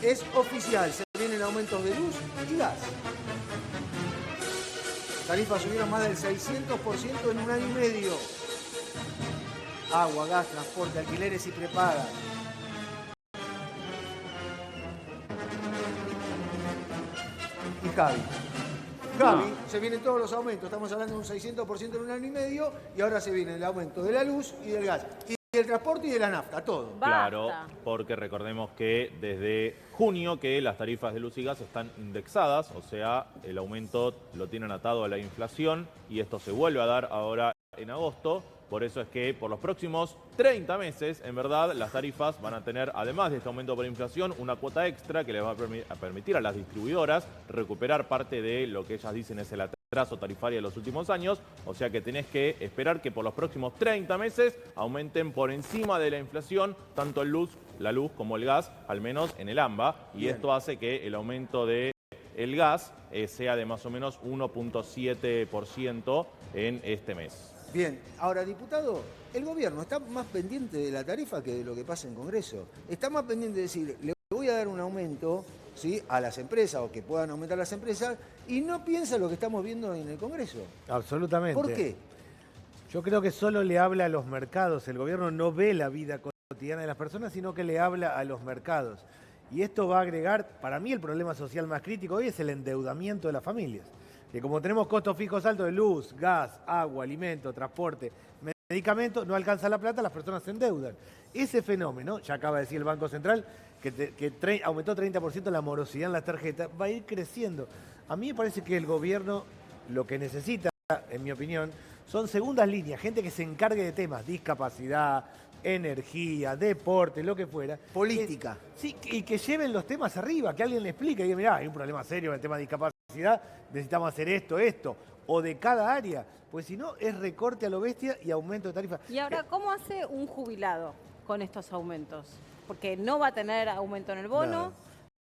es oficial, se vienen aumentos de luz y gas. Tarifas subieron más del 600% en un año y medio. Agua, gas, transporte, alquileres y prepagas. Y Javi, se vienen todos los aumentos. Estamos hablando de un 600% en un año y medio y ahora se viene el aumento de la luz y del gas. Y del transporte y de la nafta, todo. Claro, porque recordemos que desde junio que las tarifas de luz y gas están indexadas, o sea, el aumento lo tienen atado a la inflación y esto se vuelve a dar ahora en agosto. Por eso es que por los próximos 30 meses, en verdad, las tarifas van a tener, además de este aumento por inflación, una cuota extra que les va a permitir a las distribuidoras recuperar parte de lo que ellas dicen es el atraso tarifario de los últimos años. O sea que tenés que esperar que por los próximos 30 meses aumenten por encima de la inflación tanto la luz como el gas, al menos en el AMBA. Y esto hace que el aumento de el gas sea de más o menos 1.7% en este mes. Bien, ahora, diputado, el gobierno está más pendiente de la tarifa que de lo que pasa en Congreso. Está más pendiente de decir, le voy a dar un aumento, ¿sí?, a las empresas o que puedan aumentar las empresas y no piensa lo que estamos viendo en el Congreso. Absolutamente. ¿Por qué? Yo creo que solo le habla a los mercados. El gobierno no ve la vida cotidiana de las personas, sino que le habla a los mercados. Y esto va a agregar, para mí el problema social más crítico hoy es el endeudamiento de las familias. Que como tenemos costos fijos altos de luz, gas, agua, alimento, transporte, medicamentos, no alcanza la plata, las personas se endeudan. Ese fenómeno, ya acaba de decir el Banco Central, que aumentó 30% la morosidad en las tarjetas, va a ir creciendo. A mí me parece que el gobierno lo que necesita, en mi opinión, son segundas líneas, gente que se encargue de temas, discapacidad, energía, deporte, lo que fuera. Política. Sí, y que lleven los temas arriba, que alguien le explique y diga, mirá, hay un problema serio en el tema de discapacidad, necesitamos hacer esto, o de cada área, pues si no es recorte a lo bestia y aumento de tarifa. Y ahora, ¿cómo hace un jubilado con estos aumentos? Porque no va a tener aumento en el bono,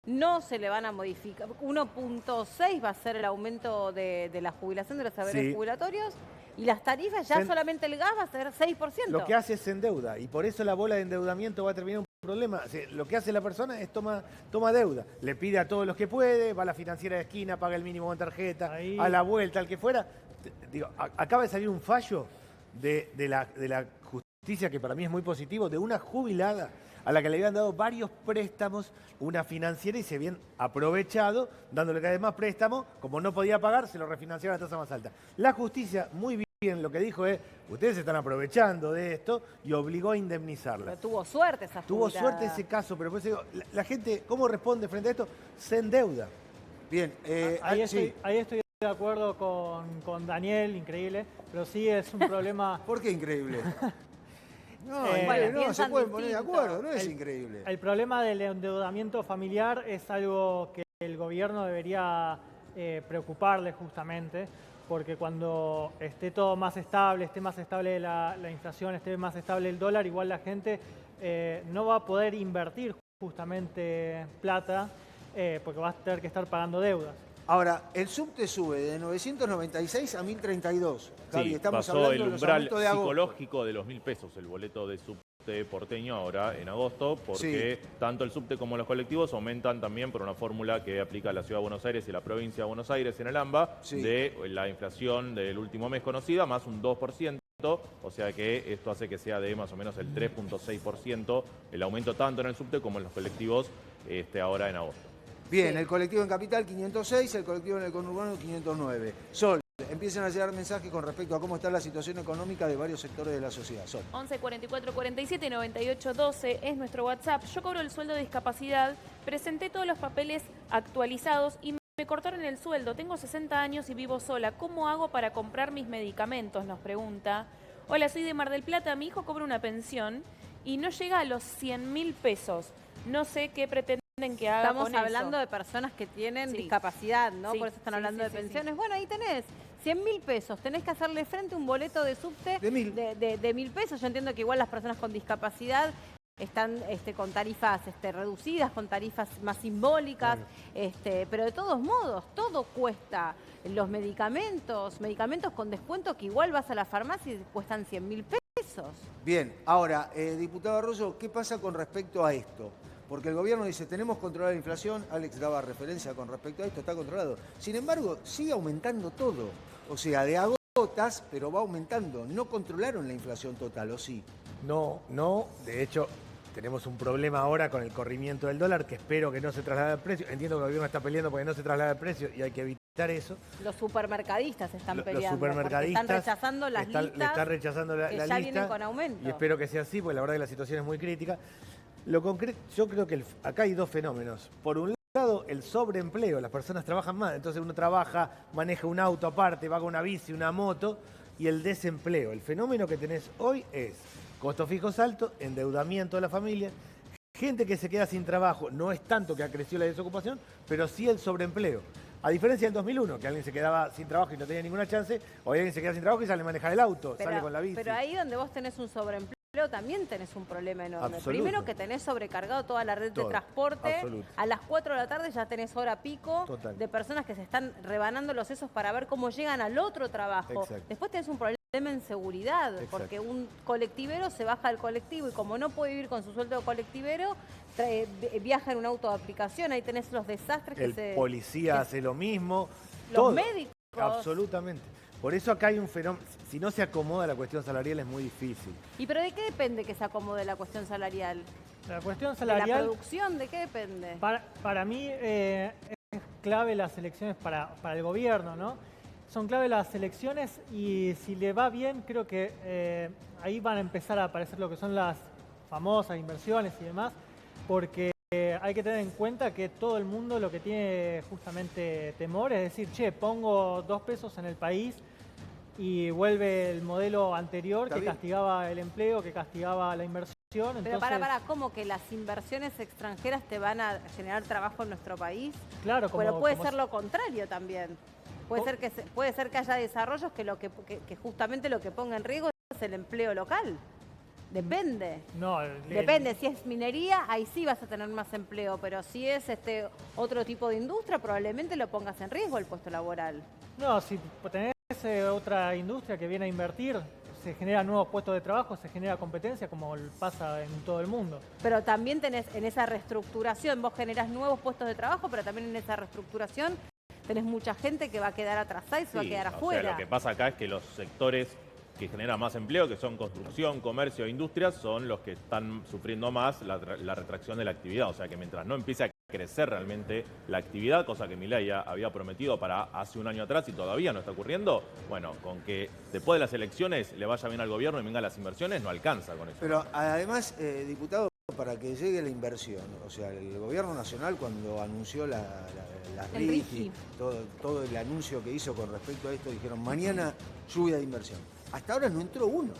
no se le van a modificar, 1.6 va a ser el aumento de la jubilación de los saberes jubilatorios, y las tarifas ya solamente el gas va a ser 6%. Lo que hace es endeuda, y por eso la bola de endeudamiento va a terminar un problema. O sea, lo que hace la persona es toma deuda, le pide a todos los que puede, va a la financiera de esquina, paga el mínimo en tarjeta, a la vuelta, al que fuera. Digo, acaba de salir un fallo de la justicia, que para mí es muy positivo, de una jubilada a la que le habían dado varios préstamos, una financiera, y se habían aprovechado, dándole cada vez más préstamos, como no podía pagar, se lo refinanciaron a la tasa más alta. La justicia, muy bien, lo que dijo es, ustedes se están aprovechando de esto, y obligó a indemnizarla. Pero tuvo suerte esa jubilada. Tuvo suerte ese caso, pero por eso digo, la gente, ¿cómo responde frente a esto? Se endeuda. Bien, ahí estoy de acuerdo con Daniel, increíble, pero sí es un problema... ¿Por qué increíble? No, bueno, se pueden poner de acuerdo, no es increíble. El problema del endeudamiento familiar es algo que el gobierno debería preocuparle justamente, porque cuando esté todo más estable, esté más estable la inflación, esté más estable el dólar, igual la gente no va a poder invertir justamente plata porque va a tener que estar pagando deudas. Ahora, el subte sube de 996 a 1032. Javi, Sí, estamos pasó hablando el de los umbral aumentos de agosto. psicológico de los 1.000 pesos, el boleto de subte porteño ahora en agosto, porque tanto el subte como los colectivos aumentan también por una fórmula que aplica la Ciudad de Buenos Aires y la provincia de Buenos Aires en el AMBA, de la inflación del último mes conocida, más un 2%. O sea que esto hace que sea de más o menos el 3.6% el aumento tanto en el subte como en los colectivos ahora en agosto. Bien, el colectivo en Capital 506, el colectivo en el conurbano 509. Sol, empiezan a llegar mensajes con respecto a cómo está la situación económica de varios sectores de la sociedad. Sol. 11 44 47 98 12 es nuestro WhatsApp. Yo cobro el sueldo de discapacidad, presenté todos los papeles actualizados y me cortaron el sueldo. Tengo 60 años y vivo sola. ¿Cómo hago para comprar mis medicamentos?, nos pregunta. Hola, soy de Mar del Plata. Mi hijo cobra una pensión y no llega a los 100.000 pesos. No sé qué pretende que haga. Estamos hablando de personas que tienen discapacidad, ¿no? Por eso están hablando de pensiones. Bueno, ahí tenés 100.000 pesos. Tenés que hacerle frente a un boleto de subte de 1.000 pesos. Yo entiendo que igual las personas con discapacidad están con tarifas reducidas, con tarifas más simbólicas, pero de todos modos, todo cuesta. Los medicamentos con descuento, que igual vas a la farmacia y cuestan 100.000 pesos. Bien, ahora, diputado Arroyo, ¿qué pasa con respecto a esto? porque el gobierno dice, tenemos controlada la inflación, Alex daba referencia con respecto a esto, está controlado. Sin embargo, sigue aumentando todo, o sea, de a gotas, pero va aumentando. No controlaron la inflación total, ¿o sí? No, de hecho, tenemos un problema ahora con el corrimiento del dólar, que espero que no se traslade al precio. Entiendo que el gobierno está peleando porque no se traslade al precio y hay que evitar eso. Los supermercadistas están peleando. Los supermercadistas están rechazando las listas. Le están rechazando la que lista. Ya vienen con aumento. Y espero que sea así, porque la verdad que la situación es muy crítica. Lo concreto, yo creo que acá hay dos fenómenos. Por un lado, el sobreempleo. Las personas trabajan más. Entonces uno trabaja, maneja un auto aparte, va con una bici, una moto. Y el desempleo. El fenómeno que tenés hoy es costos fijos altos, endeudamiento de la familia, gente que se queda sin trabajo. No es tanto que ha crecido la desocupación, pero sí el sobreempleo. A diferencia del 2001, que alguien se quedaba sin trabajo y no tenía ninguna chance, hoy alguien se queda sin trabajo y sale a manejar el auto, sale con la bici. Pero ahí donde vos tenés un sobreempleo también tenés un problema enorme. Absoluto. Primero que tenés sobrecargado toda la red de transporte. Absoluto. A las 4 de la tarde ya tenés hora pico. Total. De personas que se están rebanando los sesos para ver cómo llegan al otro trabajo. Exacto. Después tenés un problema en seguridad, Exacto. porque un colectivero se baja del colectivo y como no puede vivir con su sueldo de colectivero, viaja en un auto de aplicación. Ahí tenés los desastres El policía hace lo mismo. Los todo. médicos. Absolutamente. Por eso acá hay un fenómeno. Si no se acomoda la cuestión salarial es muy difícil. ¿Y pero de qué depende que se acomode la cuestión salarial? La cuestión ¿De la salarial, producción? ¿De qué depende? para mí, es clave las elecciones para el gobierno, ¿no? Son clave las elecciones y si le va bien, creo que ahí van a empezar a aparecer lo que son las famosas inversiones y demás, porque hay que tener en cuenta que todo el mundo lo que tiene justamente temor es decir, che, pongo 2 pesos en el país y vuelve el modelo anterior que castigaba el empleo, que castigaba la inversión. Pero para, ¿cómo que las inversiones extranjeras te van a generar trabajo en nuestro país? Claro, pero puede ser lo contrario también. Puede ser que haya desarrollos que justamente lo que ponga en riesgo es el empleo local. Depende. No, depende. Si es minería, ahí sí vas a tener más empleo, pero si es otro tipo de industria, probablemente lo pongas en riesgo el puesto laboral. No, si tenés otra industria que viene a invertir, se generan nuevos puestos de trabajo, se genera competencia como pasa en todo el mundo. Pero también tenés en esa reestructuración, vos generás nuevos puestos de trabajo, pero también en esa reestructuración tenés mucha gente que va a quedar atrasada y se va a quedar afuera. O sea, lo que pasa acá es que los sectores que generan más empleo, que son construcción, comercio e industrias, son los que están sufriendo más la retracción de la actividad. O sea que mientras no empiece a crecer realmente la actividad, cosa que Milei ya había prometido para hace un año atrás y todavía no está ocurriendo, bueno, con que después de las elecciones le vaya bien al gobierno y vengan las inversiones, no alcanza con eso. Pero además, diputado, para que llegue la inversión, o sea, el gobierno nacional cuando anunció las RIGI, todo el anuncio que hizo con respecto a esto, dijeron mañana lluvia de inversión. Hasta ahora no entró uno.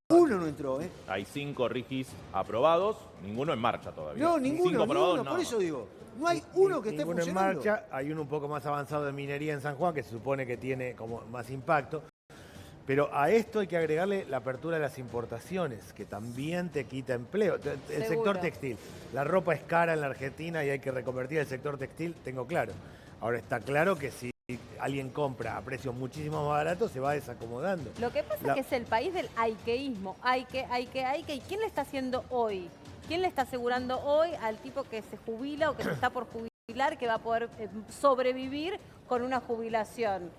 Uno no entró, ¿eh? Hay 5 RIGIs aprobados, ninguno en marcha todavía. No, ninguno, por eso digo. No hay uno que esté funcionando. En marcha, hay uno un poco más avanzado de minería en San Juan, que se supone que tiene como más impacto. Pero a esto hay que agregarle la apertura de las importaciones, que también te quita empleo. El sector textil. La ropa es cara en la Argentina y hay que reconvertir el sector textil, tengo claro. Ahora está claro que si alguien compra a precios muchísimo más baratos, se va desacomodando. Lo que pasa es que es el país del haikeísmo. Hay que. ¿Y quién le está haciendo hoy? ¿Quién le está asegurando hoy al tipo que se jubila o que se está por jubilar que va a poder sobrevivir con una jubilación?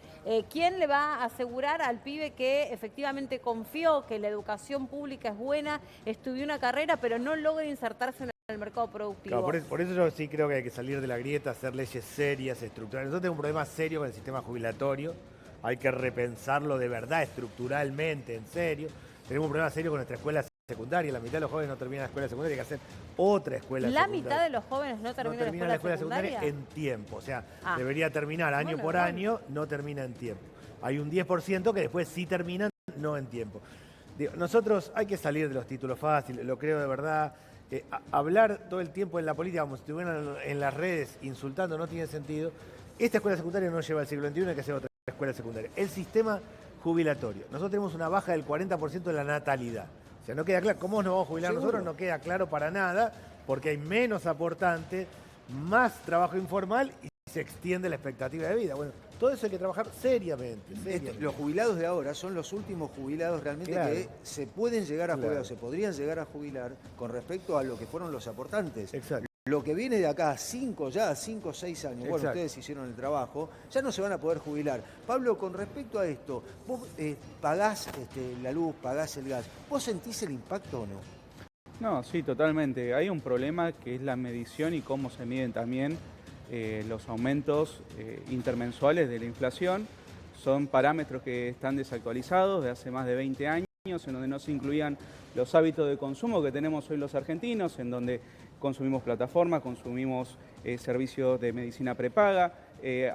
¿Quién le va a asegurar al pibe que efectivamente confió que la educación pública es buena, estudió una carrera, pero no logra insertarse en el mercado productivo? Claro, por eso yo sí creo que hay que salir de la grieta, hacer leyes serias, estructurales. Nosotros tenemos un problema serio con el sistema jubilatorio. Hay que repensarlo de verdad, estructuralmente, en serio. Tenemos un problema serio con nuestra escuela secundaria. La mitad de los jóvenes no terminan la escuela secundaria, hay que hacer otra escuela secundaria. ¿La mitad de los jóvenes no terminan la escuela secundaria? En tiempo. O sea, debería terminar año por año, no termina en tiempo. Hay un 10% que después sí terminan, no en tiempo. Nosotros hay que salir de los títulos fáciles, lo creo de verdad. Hablar todo el tiempo en la política como si estuvieran en las redes insultando no tiene sentido. Esta escuela secundaria no lleva al siglo XXI, hay que hacer otra escuela secundaria. El sistema jubilatorio. Nosotros tenemos una baja del 40% de la natalidad. O sea, no queda claro. ¿Cómo nos vamos a jubilar nosotros? No queda claro para nada, porque hay menos aportantes, más trabajo informal y se extiende la expectativa de vida. Bueno, todo eso hay que trabajar seriamente. Los jubilados de ahora son los últimos jubilados realmente que se pueden llegar a jubilar, se podrían llegar a jubilar con respecto a lo que fueron los aportantes. Exacto. Lo que viene de acá, 5 o 6 años, bueno, ustedes hicieron el trabajo, ya no se van a poder jubilar. Pablo, con respecto a esto, vos pagás la luz, pagás el gas, ¿vos sentís el impacto o no? No, sí, totalmente. Hay un problema que es la medición y cómo se miden también los aumentos intermensuales de la inflación. Son parámetros que están desactualizados de hace más de 20 años, en donde no se incluían los hábitos de consumo que tenemos hoy los argentinos, en donde consumimos plataformas, consumimos servicios de medicina prepaga,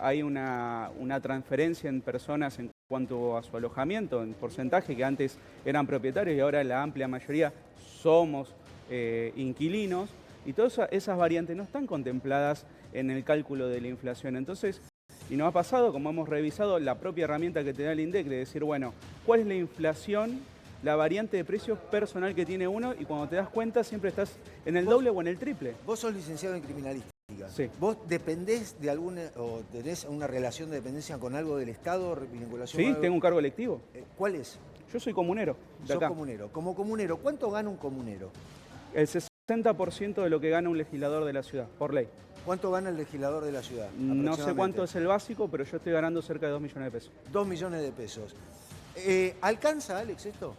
hay una transferencia en personas en cuanto a su alojamiento, en porcentaje, que antes eran propietarios y ahora la amplia mayoría somos inquilinos, y todas esas variantes no están contempladas en el cálculo de la inflación. Entonces, y nos ha pasado, como hemos revisado, la propia herramienta que te da el INDEC de decir, bueno, ¿cuál es la inflación, la variante de precios personal que tiene uno? Y cuando te das cuenta siempre estás en el doble o en el triple. Vos sos licenciado en criminalística. Sí. ¿Vos dependés de alguna, o tenés una relación de dependencia con algo del Estado, vinculación? Sí, tengo un cargo electivo. ¿Cuál es? Yo soy comunero. Sos comunero. Como comunero, ¿cuánto gana un comunero? El 60% de lo que gana un legislador de la ciudad, por ley. ¿Cuánto gana el legislador de la ciudad? No sé cuánto es el básico, pero yo estoy ganando cerca de 2 millones de pesos. 2 millones de pesos. ¿Alcanza, Alex, esto?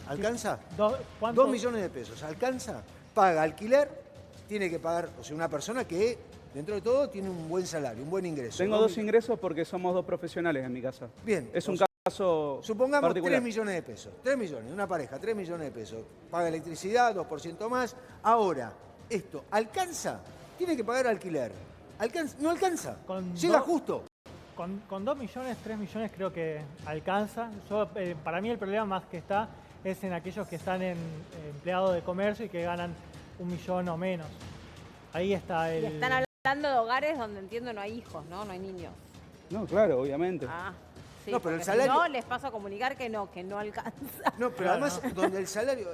¿Alcanza? 2 millones de pesos. ¿Alcanza? Paga alquiler, tiene que pagar, o sea, una persona que, dentro de todo, tiene un buen salario, un buen ingreso. Tengo 2 ingresos porque somos 2 profesionales en mi casa. Bien. Es un caso supongamos particular. 3 millones de pesos. 3 millones, una pareja, 3 millones de pesos. Paga electricidad, 2% más. Ahora, ¿esto alcanza? Tiene que pagar alquiler. ¿No alcanza? Llega justo. Con 2 millones, 3 millones creo que alcanza. Para mí el problema más que está es en aquellos que están empleados de comercio y que ganan 1 millón o menos. Ahí está el... Y están hablando de hogares donde entiendo no hay hijos, ¿no? No hay niños. No, claro, obviamente. Sí, no, pero el salario... Si no, les paso a comunicar que no alcanza. No, pero además, donde el salario,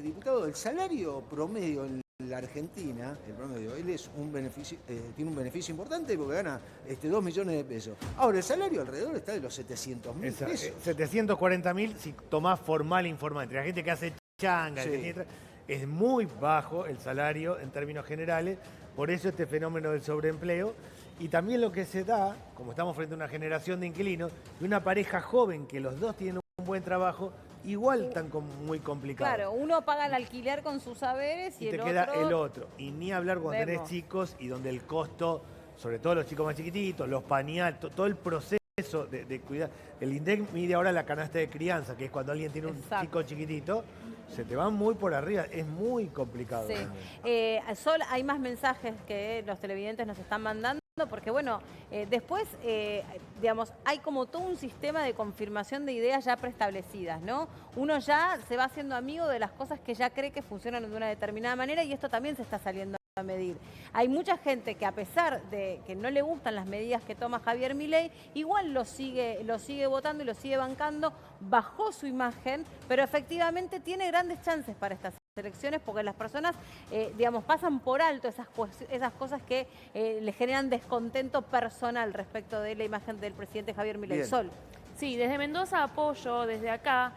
diputado, el salario promedio en la Argentina, el promedio, él es un beneficio, tiene un beneficio importante porque gana 2 millones de pesos. Ahora, el salario alrededor está de los 700.000 pesos. 740.000 si tomás formal e informal. Entre la gente que hace changa, es muy bajo el salario en términos generales. Por eso este fenómeno del sobreempleo. Y también lo que se da, como estamos frente a una generación de inquilinos, y una pareja joven que los dos tienen un buen trabajo, igual tan muy complicado. Claro, uno paga el alquiler con sus saberes y te el queda otro... el otro. Y ni hablar cuando tenés chicos y donde el costo, sobre todo los chicos más chiquititos, los pañales, todo el proceso de cuidar. El INDEC mide ahora la canasta de crianza, que es cuando alguien tiene un chico chiquitito, se te van muy por arriba, es muy complicado. Sí. Hay más mensajes que los televidentes nos están mandando. Porque bueno, después, digamos, hay como todo un sistema de confirmación de ideas ya preestablecidas, ¿no? Uno ya se va haciendo amigo de las cosas que ya cree que funcionan de una determinada manera y esto también se está saliendo a medir. Hay mucha gente que a pesar de que no le gustan las medidas que toma Javier Milei, igual lo sigue votando y lo sigue bancando, bajó su imagen, pero efectivamente tiene grandes chances para estas elecciones porque las personas, digamos, pasan por alto esas cosas que le generan descontento personal respecto de la imagen del presidente Javier Milei. Sol. Sí, desde Mendoza apoyo, desde acá.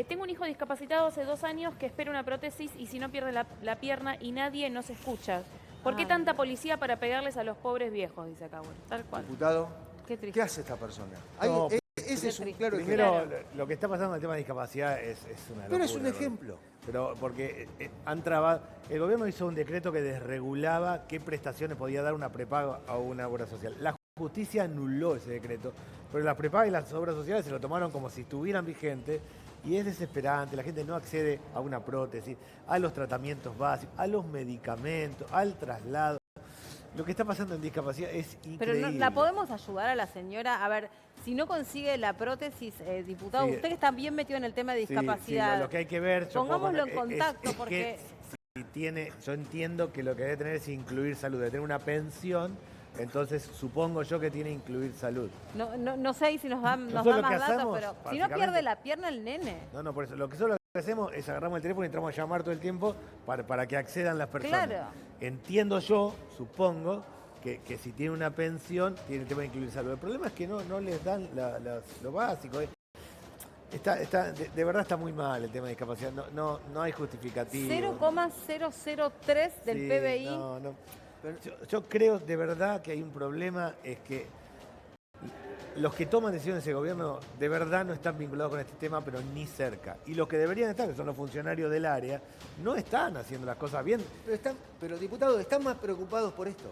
Tengo un hijo discapacitado hace 2 años que espera una prótesis y si no pierde la pierna y nadie nos escucha. ¿Por qué tanta policía para pegarles a los pobres viejos? Dice acá, bueno, tal cual. Diputado, ¿qué hace esta persona? No, ese es un claro primero, ejemplo. lo que está pasando en el tema de discapacidad es una locura. Pero es un ejemplo. Pero porque han trabado... El gobierno hizo un decreto que desregulaba qué prestaciones podía dar una prepaga a una obra social. La justicia anuló ese decreto, pero las prepagas y las obras sociales se lo tomaron como si estuvieran vigentes y es desesperante. La gente no accede a una prótesis, a los tratamientos básicos, a los medicamentos, al traslado. Lo que está pasando en discapacidad es increíble. Pero ¿la podemos ayudar a la señora? A ver, si no consigue la prótesis, diputado, usted que está bien metido en el tema de discapacidad. Sí, lo que hay que ver... Pongámoslo en contacto porque... Yo entiendo que lo que debe tener es incluir salud, debe tener una pensión, entonces supongo yo que tiene que incluir salud. No sé si nos da más datos, pero si no pierde la pierna el nene. No, por eso. Lo que hacemos es agarramos el teléfono y entramos a llamar todo el tiempo para que accedan las personas. Claro. Entiendo yo, supongo, que si tiene una pensión, tiene el tema de incluir salud. El problema es que no les dan lo básico. De verdad está muy mal el tema de discapacidad, no hay justificativo. 0,003 del PBI. Yo creo de verdad que hay un problema, es que los que toman decisiones en ese gobierno de verdad no están vinculados con este tema, pero ni cerca. Y los que deberían estar, que son los funcionarios del área, no están haciendo las cosas bien. Pero diputados, están más preocupados por esto.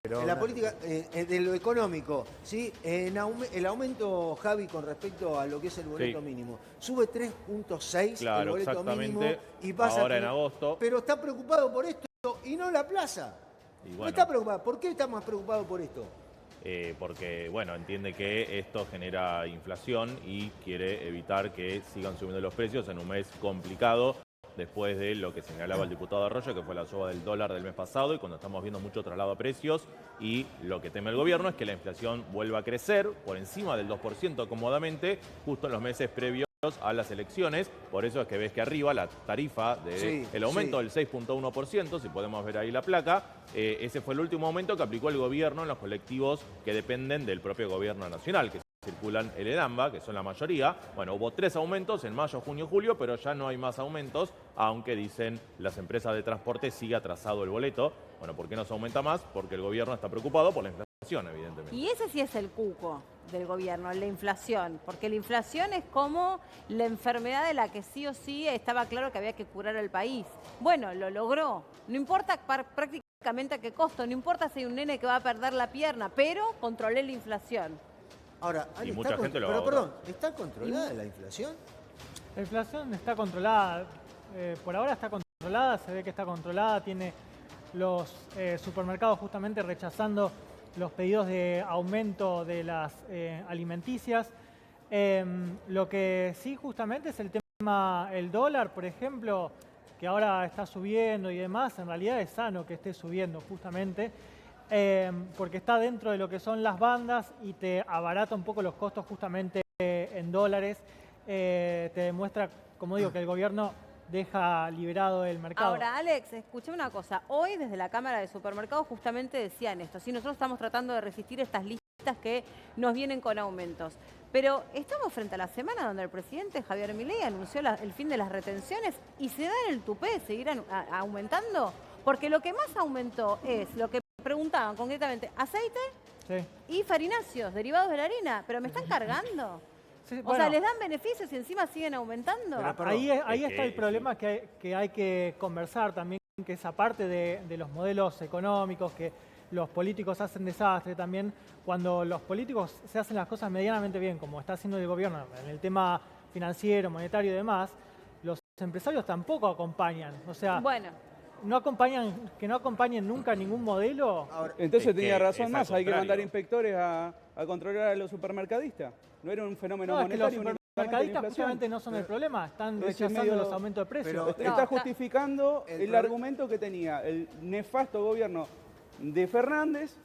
En la política, de lo económico, ¿sí? El aumento, Javi, con respecto a lo que es el boleto mínimo, sube 3.6 el boleto mínimo y pasa ahora en agosto. Pero está preocupado por esto y no la plaza. Bueno, no está preocupado. ¿Por qué está más preocupado por esto? Porque, bueno, entiende que esto genera inflación y quiere evitar que sigan subiendo los precios en un mes complicado, después de lo que señalaba el diputado Arroyo, que fue la suba del dólar del mes pasado, y cuando estamos viendo mucho traslado a precios, y lo que teme el gobierno es que la inflación vuelva a crecer por encima del 2% cómodamente, justo en los meses previos a las elecciones. Por eso es que ves que arriba la tarifa del aumento del 6.1%, si podemos ver ahí la placa, ese fue el último aumento que aplicó el gobierno en los colectivos que dependen del propio gobierno nacional, que circulan el EDAMBA, que son la mayoría. Bueno, hubo 3 aumentos en mayo, junio, julio, pero ya no hay más aumentos, aunque dicen las empresas de transporte sigue atrasado el boleto. Bueno, ¿por qué no se aumenta más? Porque el gobierno está preocupado por la inflación, evidentemente. Y ese sí es el cuco del gobierno, la inflación, porque la inflación es como la enfermedad de la que sí o sí estaba claro que había que curar al país. Bueno, lo logró. No importa prácticamente a qué costo, no importa si hay un nene que va a perder la pierna, pero controlé la inflación. Ahora, y mucha gente lo pero perdón, ¿está controlada la inflación? La inflación está controlada, por ahora está controlada, se ve que está controlada, tiene los supermercados justamente rechazando los pedidos de aumento de las alimenticias. Lo que sí justamente es el tema, el dólar, por ejemplo, que ahora está subiendo y demás, en realidad es sano que esté subiendo justamente, porque está dentro de lo que son las bandas y te abarata un poco los costos justamente en dólares, te demuestra, como digo, que el gobierno deja liberado el mercado. Ahora, Alex, escuché una cosa. Hoy desde la Cámara de Supermercados justamente decían esto. Sí, nosotros estamos tratando de resistir estas listas que nos vienen con aumentos. Pero estamos frente a la semana donde el presidente Javier Milei anunció el fin de las retenciones y se da en el tupé de seguir aumentando. Porque lo que más aumentó es lo que preguntaban concretamente, aceite y farináceos, derivados de la harina. Pero me están cargando. Sí, bueno, o sea, les dan beneficios y encima siguen aumentando. Ahí está el problema que hay que conversar también, que esa parte de los modelos económicos, que los políticos hacen desastre también. Cuando los políticos se hacen las cosas medianamente bien, como está haciendo el gobierno en el tema financiero, monetario y demás, los empresarios tampoco acompañan. O sea, bueno, que no acompañen nunca ningún modelo. Ahora, entonces tenía razón más, hay que mandar inspectores a controlar a los supermercadistas. No era un fenómeno monetario. Es que los supermercadistas justamente no son el problema, están rechazando los aumentos de precios. Está justificando el argumento que tenía el nefasto gobierno de Fernández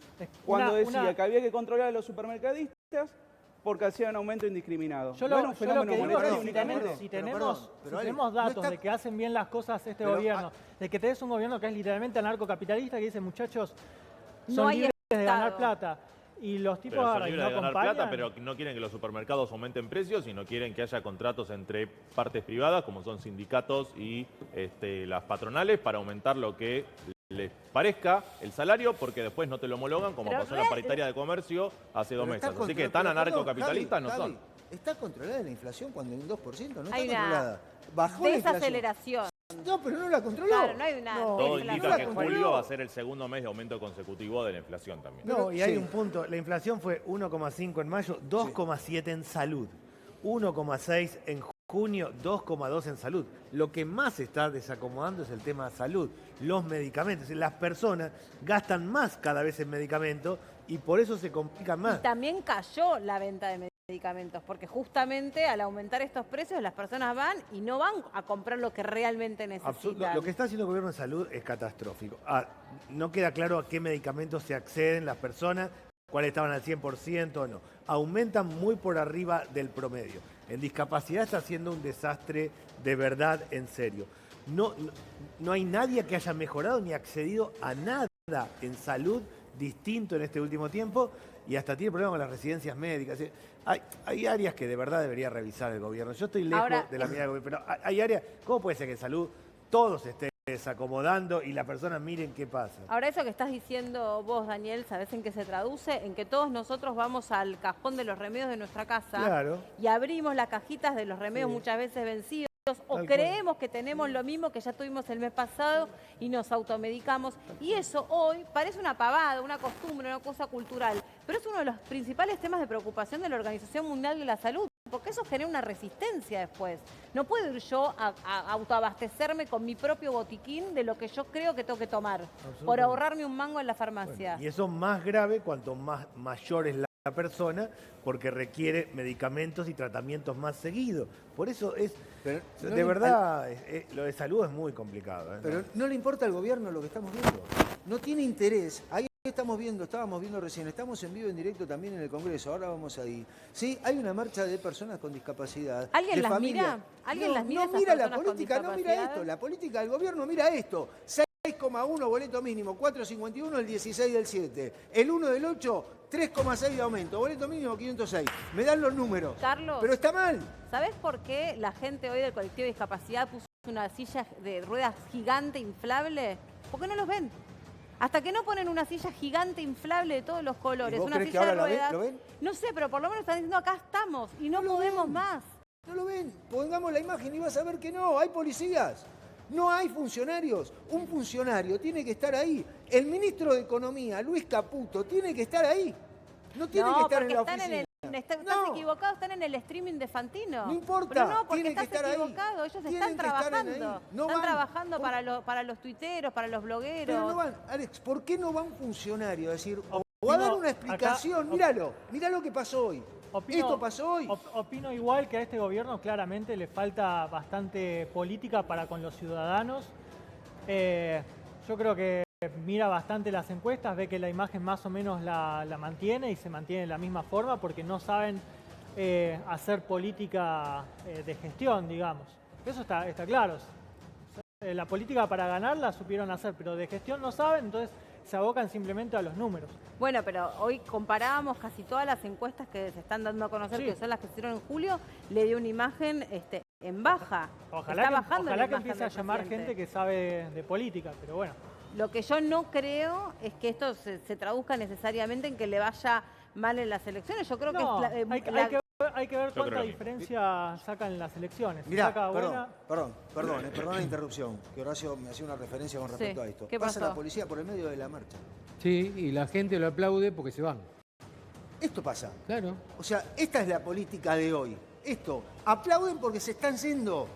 cuando decía que había que controlar a los supermercadistas porque hacían aumento indiscriminado. Yo lo que digo únicamente, si tenemos datos de que hacen bien las cosas este gobierno, de que tenés un gobierno que es literalmente anarcocapitalista, que dice, muchachos, son libres de ganar plata. Y los tipos son libres de ganar plata, pero no quieren que los supermercados aumenten precios, sino quieren que haya contratos entre partes privadas, como son sindicatos y las patronales, para aumentar lo que les parezca el salario, porque después no te lo homologan, como pasó en la paritaria de comercio hace 2 meses. Así que tan anarcocapitalistas no son. ¿Está controlada la inflación cuando en un 2%? No está controlada. Bajó la desaceleración. No, pero no la controló. Claro, no hay una... Todo indica que julio va a ser el segundo mes de aumento consecutivo de la inflación también. No, y hay un punto. La inflación fue 1,5 en mayo, 2,7 en salud, 1,6 en junio, 2,2 en salud. Lo que más se está desacomodando es el tema de salud, los medicamentos. Las personas gastan más cada vez en medicamentos y por eso se complican más. Y también cayó la venta de medicamentos, porque justamente al aumentar estos precios las personas van y no van a comprar lo que realmente necesitan. Lo que está haciendo el gobierno de salud es catastrófico. No queda claro a qué medicamentos se acceden las personas, cuáles estaban al 100% o no. Aumentan muy por arriba del promedio. En discapacidad está haciendo un desastre de verdad, en serio. No hay nadie que haya mejorado ni accedido a nada en salud distinto en este último tiempo y hasta tiene problemas con las residencias médicas. Hay áreas que de verdad debería revisar el gobierno. Yo estoy lejos de la mirada del gobierno, pero hay áreas, ¿cómo puede ser que en salud todos estén desacomodando y las personas miren qué pasa? Ahora, eso que estás diciendo vos, Daniel, ¿sabés en qué se traduce? En que todos nosotros vamos al cajón de los remedios de nuestra casa y abrimos las cajitas de los remedios muchas veces vencidos, o creemos que tenemos lo mismo que ya tuvimos el mes pasado y nos automedicamos. Y eso hoy parece una pavada, una costumbre, una cosa cultural, pero es uno de los principales temas de preocupación de la Organización Mundial de la Salud, porque eso genera una resistencia después. No puedo ir yo a autoabastecerme con mi propio botiquín de lo que yo creo que tengo que tomar, por ahorrarme un mango en la farmacia. Bueno, y eso es más grave cuanto mayor es la persona, porque requiere medicamentos y tratamientos más seguidos. Por eso de verdad, lo de salud es muy complicado. Pero no le importa al gobierno lo que estamos viendo. No tiene interés. Ahí estábamos viendo recién, estamos en vivo en directo también en el Congreso, ahora vamos ahí. Sí, hay una marcha de personas con discapacidad. ¿Alguien las mira? ¿Alguien las mira? No mira la política, no mira esto. La política del gobierno mira esto. 6,1 boleto mínimo, 4,51 el 16 del 7. El 1 del 8, 3,6 de aumento. Boleto mínimo 506. Me dan los números. Carlos, pero está mal. ¿Sabés por qué la gente hoy del colectivo de discapacidad puso una silla de ruedas gigante inflable? Porque no los ven. Hasta que no ponen una silla gigante inflable de todos los colores, ¿Vos una crees silla que ahora de ruedas. lo ven? No sé, pero por lo menos están diciendo acá estamos y no podemos más. No lo ven. Pongamos la imagen y vas a ver que no. Hay policías. No hay funcionarios. Un funcionario tiene que estar ahí. El ministro de Economía, Luis Caputo, tiene que estar ahí. No tiene que estar en la oficina. Estás equivocado, están en el streaming de Fantino. No importa. Pero no, porque tiene que estás estar equivocado. Ahí. Ellos Tienen están que estar trabajando. No están van. trabajando para los tuiteros, para los blogueros. Pero no van. Alex, ¿por qué no va un funcionario a decir, o a dar una explicación? Míralo, mirá lo que pasó hoy. Esto pasó hoy. Opino igual que a este gobierno claramente le falta bastante política para con los ciudadanos. Yo creo que mira bastante las encuestas, ve que la imagen más o menos la mantiene y se mantiene de la misma forma porque no saben hacer política de gestión, digamos. Eso está claro. La política para ganar la supieron hacer, pero de gestión no saben, entonces se abocan simplemente a los números. Bueno, pero hoy comparábamos casi todas las encuestas que se están dando a conocer, que son las que se hicieron en julio, le dio una imagen en baja. Ojalá que empiece a llamar gente que sabe de política, pero bueno. Lo que yo no creo es que esto se traduzca necesariamente en que le vaya mal en las elecciones. Yo creo que hay que ver cuánta diferencia sacan las elecciones. Mirá, perdón la interrupción, que Horacio me hacía una referencia con respecto a esto. ¿Qué pasa pasó? la policía por el medio de la marcha. Sí, y la gente lo aplaude porque se van. Esto pasa. Claro. O sea, esta es la política de hoy. Esto, aplauden porque se están yendo.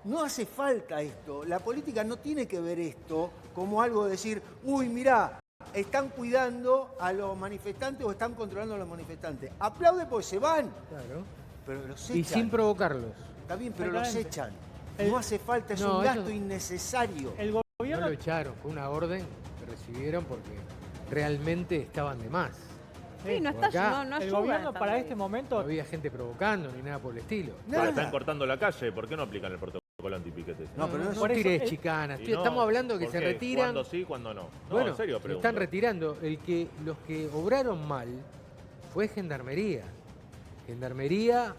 No hace falta esto. La política no tiene que ver esto como algo de decir, uy, mirá, están cuidando a los manifestantes o están controlando a los manifestantes. Aplaude porque se van. Claro. Pero los echan. Y sin provocarlos. Está bien, pero los echan. No hace falta, es un gasto innecesario. El gobierno no lo echaron, fue una orden que recibieron porque realmente estaban de más. Sí, no ayuda. El gobierno para este momento... No había gente provocando ni nada por el estilo. Ahora están cortando la calle, ¿por qué no aplican el protocolo antipiquete? No tires chicanas. Estamos hablando que se retiran. ¿Cuándo sí, cuándo no? Bueno, en serio pregunto. Están retirando. Los que obraron mal fue Gendarmería. Gendarmería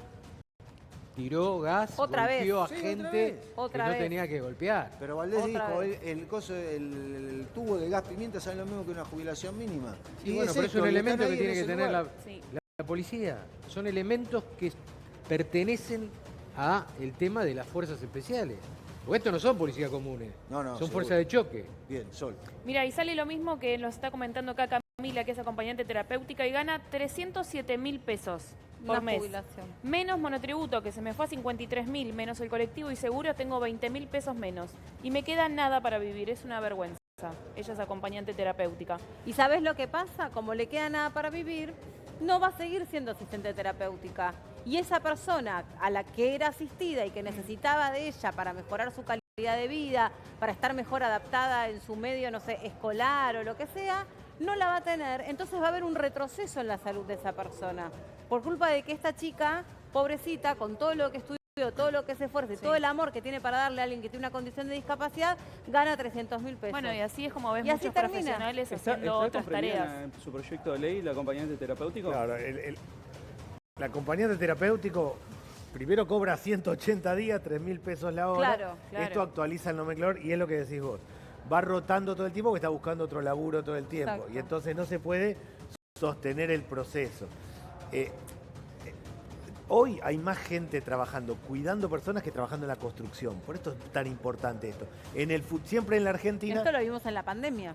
tiró gas, golpeó a gente que no tenía que golpear. Pero Valdés dijo, el tubo de gas pimienta sale lo mismo que una jubilación mínima. Sí, y bueno, pero es un elemento que tiene que tener la policía. Son elementos que pertenecen a el tema de las fuerzas especiales. Porque estos no son policías comunes, son fuerzas de choque. Bien, Sol. Mira, y sale lo mismo que nos está comentando acá Camila, que es acompañante terapéutica y gana 307.000 pesos por mes. Jubilación. Menos monotributo, que se me fue a 53.000, menos el colectivo y seguro, tengo 20.000 pesos menos. Y me queda nada para vivir, es una vergüenza. Ella es acompañante terapéutica. ¿Y sabes lo que pasa? Como le queda nada para vivir, no va a seguir siendo asistente terapéutica. Y esa persona a la que era asistida y que necesitaba de ella para mejorar su calidad de vida, para estar mejor adaptada en su medio, no sé, escolar o lo que sea, no la va a tener. Entonces va a haber un retroceso en la salud de esa persona. Por culpa de que esta chica, pobrecita, con todo lo que estudió, todo lo que se esfuerce, todo el amor que tiene para darle a alguien que tiene una condición de discapacidad, gana 300.000 pesos. Bueno, y así es como ves y muchos profesionales haciendo otras tareas. ¿En su proyecto de ley el acompañante terapéutico? Claro, el acompañante terapéutico primero cobra 180 días, 3.000 pesos la hora. Claro. Esto actualiza el nomenclador y es lo que decís vos. Va rotando todo el tiempo porque está buscando otro laburo todo el tiempo. Exacto. Y entonces no se puede sostener el proceso. Hoy hay más gente trabajando, cuidando personas que trabajando en la construcción. Por esto es tan importante esto. Siempre en la Argentina... Esto lo vimos en la pandemia.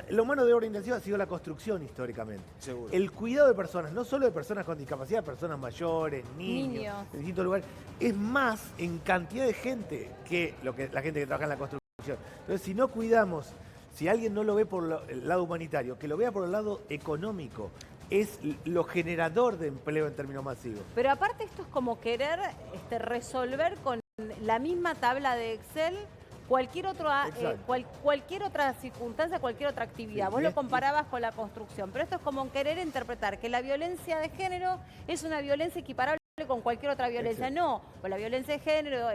Lo humano de obra intensiva ha sido la construcción históricamente. Seguro. El cuidado de personas, no solo de personas con discapacidad, personas mayores, niños. En distintos lugares, es más en cantidad de gente que la gente que trabaja en la construcción. Entonces, si no cuidamos, si alguien no lo ve por el lado humanitario, que lo vea por el lado económico, es lo generador de empleo en términos masivos. Pero aparte esto es como querer resolver con la misma tabla de Excel cualquier otra circunstancia, cualquier otra actividad. Vos lo comparabas con la construcción, pero esto es como querer interpretar que la violencia de género es una violencia equiparable con cualquier otra violencia. No, pues la violencia de género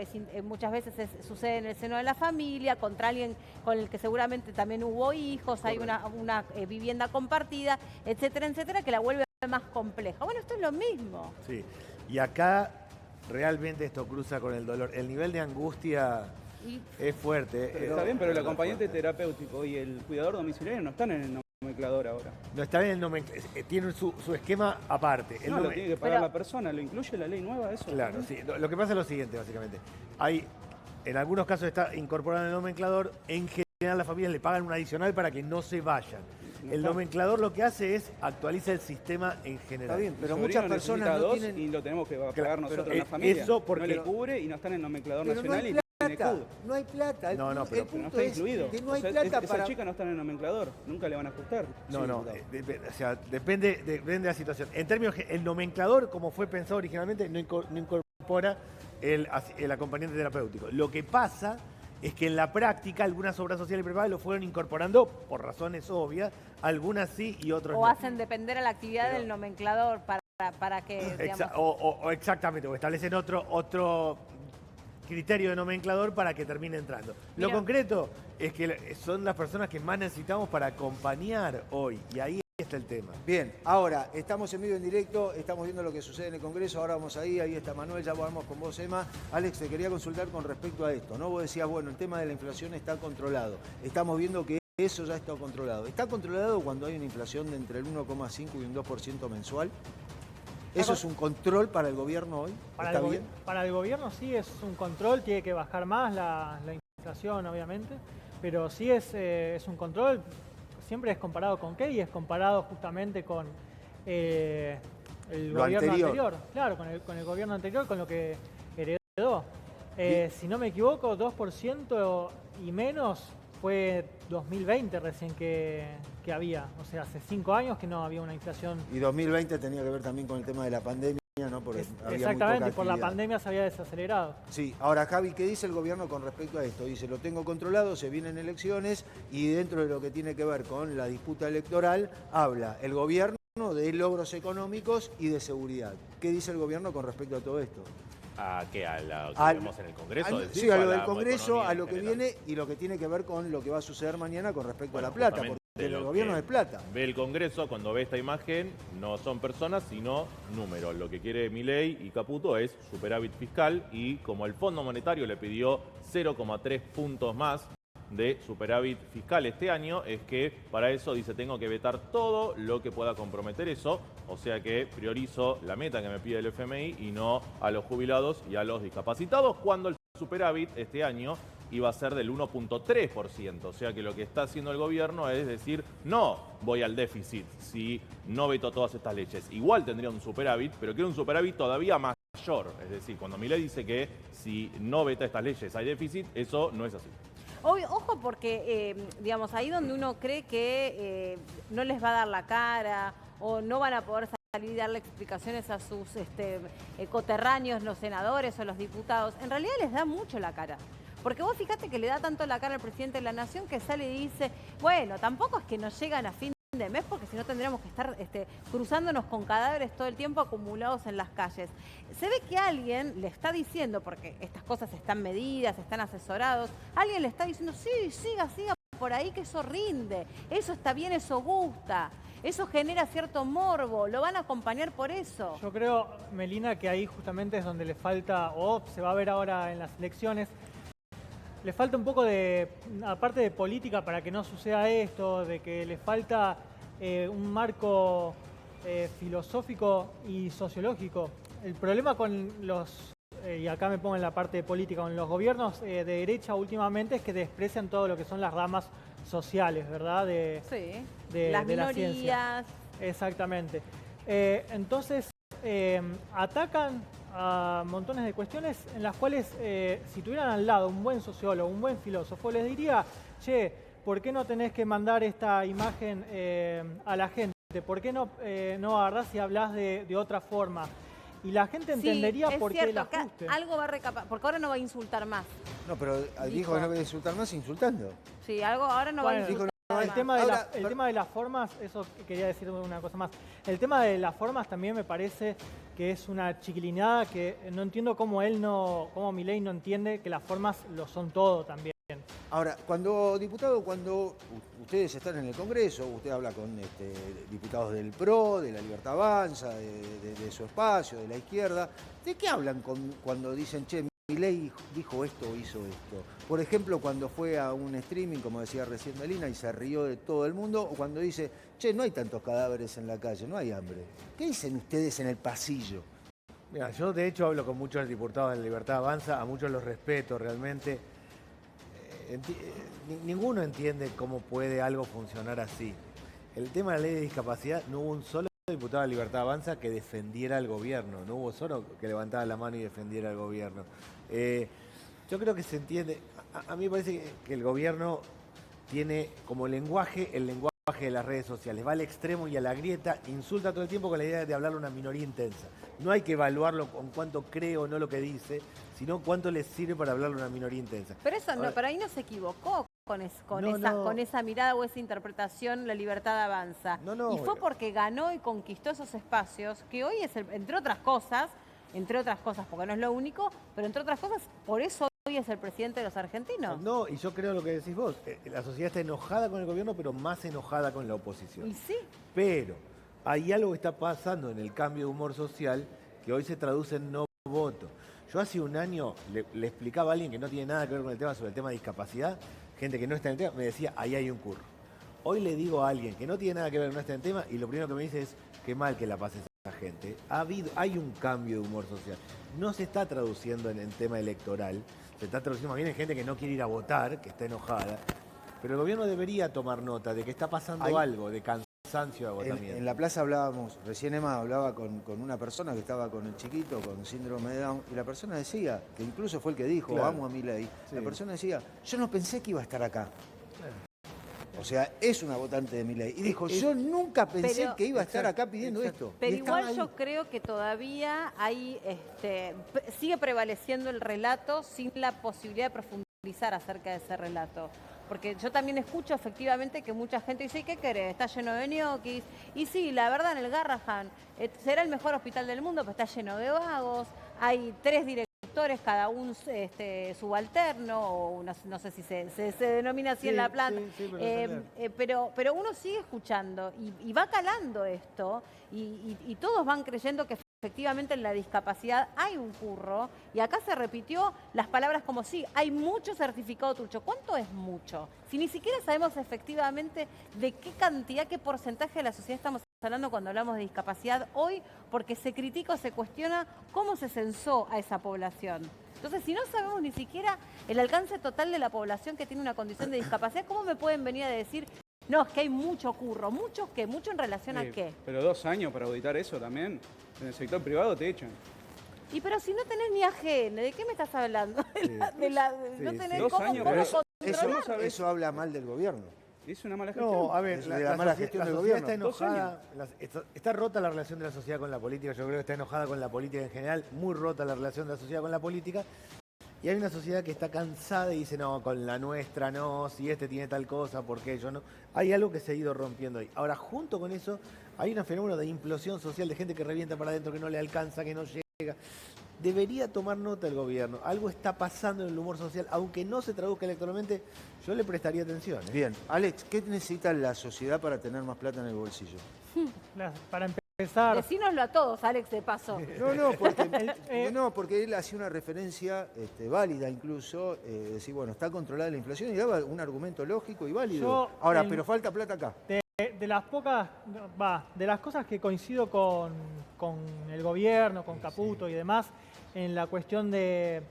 muchas veces sucede en el seno de la familia, contra alguien con el que seguramente también hubo hijos, hay una vivienda compartida, etcétera, etcétera, que la vuelve más compleja. Bueno, esto es lo mismo. Sí, y acá realmente esto cruza con el dolor. El nivel de angustia es fuerte. Está bien, pero el acompañante terapéutico y el cuidador domiciliario no están en el nomenclador ahora. No está en el nomenclador, tienen su esquema aparte. Lo tiene que pagar la persona, ¿lo incluye la ley nueva eso? Claro, sí. Lo que pasa es lo siguiente, básicamente. En algunos casos está incorporado en el nomenclador, en general las familias le pagan un adicional para que no se vayan. El nomenclador lo que hace es actualiza el sistema en general. Está bien, pero muchas personas no tienen... Y lo tenemos que pagar nosotros en la familia. Eso porque no le cubre y no está en el nomenclador pero nacional no hay plata. El pero no está incluido. Que no hay plata para... Esa chica no está en el nomenclador, nunca le van a ajustar. Depende de la situación. En términos el nomenclador, como fue pensado originalmente, no incorpora el acompañante terapéutico. Lo que pasa es que en la práctica algunas obras sociales privadas lo fueron incorporando por razones obvias, algunas sí y otras no. O hacen depender a la actividad del nomenclador para que... Exactamente, o establecen otro criterio de nomenclador para que termine entrando. Lo concreto es que son las personas que más necesitamos para acompañar hoy, y ahí está el tema. Bien, ahora estamos en vivo, en directo, estamos viendo lo que sucede en el Congreso, ahora vamos ahí está Manuel, ya vamos con vos, Emma. Alex, te quería consultar con respecto a esto, ¿no? Vos decías, bueno, el tema de la inflación está controlado. Estamos viendo que eso ya está controlado. ¿Está controlado cuando hay una inflación de entre el 1,5 y un 2% mensual? ¿Eso es un control para el gobierno hoy? ¿Está bien? Para el gobierno sí es un control, tiene que bajar más la inflación, obviamente, pero sí es un control. Siempre es comparado con qué, y es comparado justamente con el gobierno anterior. Claro, con el gobierno anterior, con lo que heredó. Si no me equivoco, 2% y menos fue 2020 recién que había. O sea, hace 5 años que no había una inflación. Y 2020 tenía que ver también con el tema de la pandemia, ¿no? Porque exactamente, por la pandemia se había desacelerado. Sí, ahora Javi, ¿qué dice el gobierno con respecto a esto? Dice, lo tengo controlado, se vienen elecciones y dentro de lo que tiene que ver con la disputa electoral, habla el gobierno de logros económicos y de seguridad. ¿Qué dice el gobierno con respecto a todo esto? ¿A qué? ¿A lo que vemos en el Congreso? Sí, a lo del Congreso, a lo que viene y lo que tiene que ver con lo que va a suceder mañana con respecto a la plata, porque el gobierno es plata. Ve el Congreso, cuando ve esta imagen, no son personas, sino números. Lo que quiere Milei y Caputo es superávit fiscal y como el Fondo Monetario le pidió 0,3 puntos más de superávit fiscal este año, es que para eso dice tengo que vetar todo lo que pueda comprometer eso, o sea que priorizo la meta que me pide el FMI y no a los jubilados y a los discapacitados, cuando el superávit este año iba a ser del 1,3%, o sea que lo que está haciendo el gobierno es decir, no voy al déficit si no veto todas estas leyes. Igual tendría un superávit, pero quiero un superávit todavía mayor, es decir, cuando Milei dice que si no veta estas leyes hay déficit, eso no es así. Ojo porque, digamos, ahí donde uno cree que no les va a dar la cara o no van a poder salir y darle explicaciones a sus coterráneos, los senadores o los diputados, en realidad les da mucho la cara. Porque vos fijate que le da tanto la cara al presidente de la Nación que sale y dice, bueno, tampoco es que no llegan a fin de mes, porque si no tendríamos que estar cruzándonos con cadáveres todo el tiempo acumulados en las calles. Se ve que alguien le está diciendo, porque estas cosas están medidas, están asesorados, alguien le está diciendo, sí, siga por ahí, que eso rinde, eso está bien, eso gusta. Eso genera cierto morbo, lo van a acompañar por eso. Yo creo, Melina, que ahí justamente es donde le falta, o se va a ver ahora en las elecciones, le falta un poco de, aparte de política para que no suceda esto, de que le falta un marco filosófico y sociológico. El problema con los, y acá me pongo en la parte de política, con los gobiernos de derecha últimamente es que desprecian todo lo que son las ramas sociales, ¿verdad? Las minorías. La ciencia. Exactamente. Entonces, atacan a montones de cuestiones en las cuales, si tuvieran al lado un buen sociólogo, un buen filósofo, les diría, che, ¿por qué no tenés que mandar esta imagen a la gente? ¿Por qué no agarrás y hablás de otra forma? Y la gente entendería por qué el ajuste. Algo va a recapacitar, porque ahora no va a insultar más. No, pero dijo que no va a insultar más insultando. Sí, ahora no va a insultar más. El tema de las formas, eso quería decir una cosa más. El tema de las formas también me parece que es una chiquilinada que no entiendo cómo Milei no entiende que las formas lo son todo también. Ahora, cuando ustedes están en el Congreso, usted habla con diputados del PRO, de la Libertad Avanza, de su espacio, de la izquierda, ¿de qué hablan cuando dicen, che, Milei dijo esto o hizo esto? Por ejemplo, cuando fue a un streaming, como decía recién Melina, y se rió de todo el mundo, o cuando dice, che, no hay tantos cadáveres en la calle, no hay hambre. ¿Qué dicen ustedes en el pasillo? Mira, yo de hecho hablo con muchos diputados de la Libertad Avanza, a muchos los respeto realmente. Ninguno entiende cómo puede algo funcionar así. El tema de la ley de discapacidad, no hubo un solo diputado de la Libertad Avanza que defendiera al gobierno, no hubo solo que levantara la mano y defendiera al gobierno. Yo creo que se entiende, a mí me parece que el gobierno tiene como lenguaje el lenguaje de las redes sociales, va al extremo y a la grieta, insulta todo el tiempo con la idea de hablarle a una minoría intensa. No hay que evaluarlo con cuánto cree o no lo que dice, sino cuánto le sirve para hablarle a una minoría intensa. Pero eso no, pero ahí no se equivocó con esa mirada o esa interpretación, la Libertad Avanza. Y fue porque ganó y conquistó esos espacios que hoy es, entre otras cosas, porque no es lo único, pero entre otras cosas, por eso hoy es el presidente de los argentinos. No, y yo creo lo que decís vos, la sociedad está enojada con el gobierno, pero más enojada con la oposición. Y sí. Pero hay algo que está pasando en el cambio de humor social que hoy se traduce en no voto. Yo hace un año le explicaba a alguien que no tiene nada que ver con el tema, sobre el tema de discapacidad, gente que no está en el tema, me decía, ahí hay un curro. Hoy le digo a alguien que no tiene nada que ver, no está en el tema, y lo primero que me dice es, qué mal que la pase esa gente. Hay un cambio de humor social. No se está traduciendo en el tema electoral, se está traduciendo más bien en gente que no quiere ir a votar, que está enojada. Pero el gobierno debería tomar nota de que está pasando algo de cansancio de agotamiento. En la plaza hablábamos, recién Emma hablaba con una persona que estaba con el chiquito, con síndrome de Down, y la persona decía, que incluso fue el que dijo, claro, amo a Milei, sí. La persona decía, yo no pensé que iba a estar acá. Claro. O sea, es una votante de Milei. Y dijo, yo nunca pensé que iba a estar acá pidiendo esto. Pero igual yo creo que todavía hay, sigue prevaleciendo el relato sin la posibilidad de profundizar acerca de ese relato. Porque yo también escucho efectivamente que mucha gente dice, ¿qué querés? Está lleno de ñoquis. Y sí, la verdad, en el Garrahan será el mejor hospital del mundo, pero está lleno de vagos. Hay 3 directores, cada uno subalterno, o no sé si se denomina así en la planta. Pero uno sigue escuchando y va calando esto y todos van creyendo que efectivamente en la discapacidad hay un curro, y acá se repitió las palabras como sí, hay mucho certificado trucho. ¿Cuánto es mucho? Si ni siquiera sabemos efectivamente de qué cantidad, qué porcentaje de la sociedad estamos hablando cuando hablamos de discapacidad hoy, porque se critica o se cuestiona cómo se censó a esa población. Entonces, si no sabemos ni siquiera el alcance total de la población que tiene una condición de discapacidad, ¿cómo me pueden venir a decir, no, es que hay mucho curro? ¿Mucho qué? ¿Mucho en relación a qué? Pero 2 años para auditar eso también. En el sector privado te echan. Y pero si no tenés ni AGN, ¿de qué me estás hablando? No tenés 2 años, eso habla mal del gobierno. Es una mala gestión. No, a ver, la mala gestión del gobierno está enojada, está rota la relación de la sociedad con la política, yo creo que está enojada con la política en general, muy rota la relación de la sociedad con la política, Y hay una sociedad que está cansada y dice, no, con la nuestra no, si este tiene tal cosa, ¿por qué yo no? Hay algo que se ha ido rompiendo ahí. Ahora, junto con eso, hay un fenómeno de implosión social, de gente que revienta para adentro, que no le alcanza, que no llega. Debería tomar nota el gobierno. Algo está pasando en el humor social, aunque no se traduzca electoralmente, yo le prestaría atención. Bien, Alex, ¿qué necesita la sociedad para tener más plata en el bolsillo? Para empezar... Decínoslo a todos, Alex, de paso. Porque él hacía una referencia válida incluso, decir, bueno, está controlada la inflación y daba un argumento lógico y válido. Ahora, pero falta plata acá. De las cosas que coincido con el gobierno, con Caputo y demás, en la cuestión de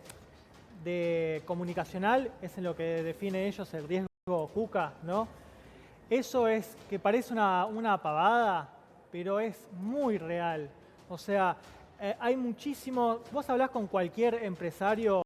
comunicacional, es en lo que define ellos el riesgo Cuca, ¿no? Eso es que parece una pavada, pero es muy real. O sea, hay muchísimo... Vos hablás con cualquier empresario